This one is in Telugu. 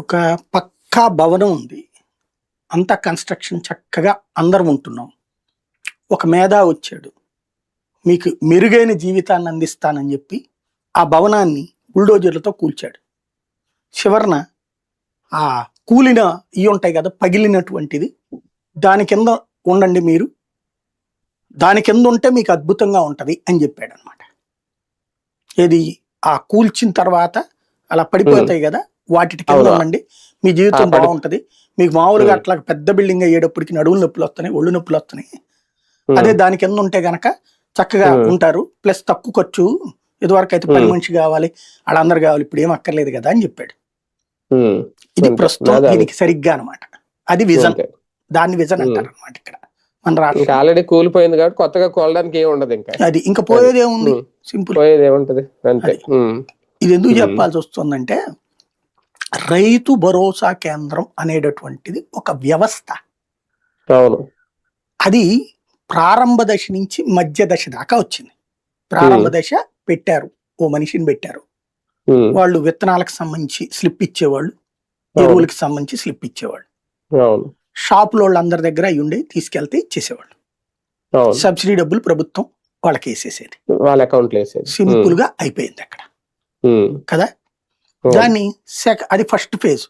ఒక పక్కా భవనం ఉంది. అంతా కన్‌స్ట్రక్షన్ చక్కగా అందరం ఉంటున్నాం. ఒక మేధావి వచ్చాడు. మీకు మెరుగైన జీవితాన్ని అందిస్తానని చెప్పి ఆ భవనాన్ని బుల్డోజర్‌లతో కూల్చాడు. చివరన ఆ కూలిన ఉంటాయి కదా! పగిలినటువంటిది దాని కింద ఉండండి మీరు. దాని కింద ఉంటే మీకు అద్భుతంగా ఉంటది అని చెప్పాడనమాట. ఏది ఆ కూల్చిన తర్వాత అలా పడిపోతాయి కదా! వాటిటి కింద అవును. ఉండండి. మీ జీవితం పడి బావుంటది. మీకు మామూలుగా అట్లా పెద్ద బిల్డింగ్ అయ్యేటప్పటికి నడుముల నొప్పులొస్తున్నాయి, ఒళ్ళు నొప్పులొస్తున్నాయి. అదే దాని కింద ఉంటే గనక చక్కగా ఉంటారు. ప్లస్ తక్కువ ఖర్చు. ఇదివరకైతే పని మనిషి కావాలి, ఆళ్ళందరూ కావాలి. ఇప్పుడు ఏం అక్కర్లేదు కదా! అని చెప్పాడు. ఇది అంతే. ప్రస్తుతం మేధావి. దీనికి సరిగ్గా అనమాట. అది విజన్. అంతే. దాన్ని విజన్ అంటారనమాట ఇక్కడ మన ఇంకా రాష్ట్రంలో. ఆల్రెడీ కూలిపోయింది కాబట్టి కొత్తగా కోలడానికి ఏమి ఉండదు ఇంకా. అది ఇంక అది. పోయేదేముంది? సింపుల్. పోయేది ఏముంటది అంతే. అది. ఇది ఎందుకు చెప్పాల్సి వస్తుందంటే రైతు భరోసా కేంద్రం అనేటటువంటిది ఒక వ్యవస్థ. అవును. అది ప్రారంభ దశ నుంచి మధ్య దశ దాకా వచ్చింది. ప్రారంభ దశ పెట్టారు. ఓ మనిషిని పెట్టారు. వాళ్ళు విత్తనాలకు సంబంధించి స్లిప్ ఇచ్చేవాళ్ళు. ఎరువులకు సంబంధించి స్లిప్ ఇచ్చేవాళ్ళు. అవును. షాపులోళ్ళందరి దగ్గర అయ్యుండి తీసుకెళ్తే ఇచ్చేసేవాళ్ళు. అవును. సబ్సిడీ డబ్బులు ప్రభుత్వం వాళ్ళకి వేసేసేది. వాళ్ళ అకౌంట్లో వేసేది. సింపుల్ గా అయిపోయింది అక్కడ కదా. దాన్ని అది ఫస్ట్ ఫేజ్.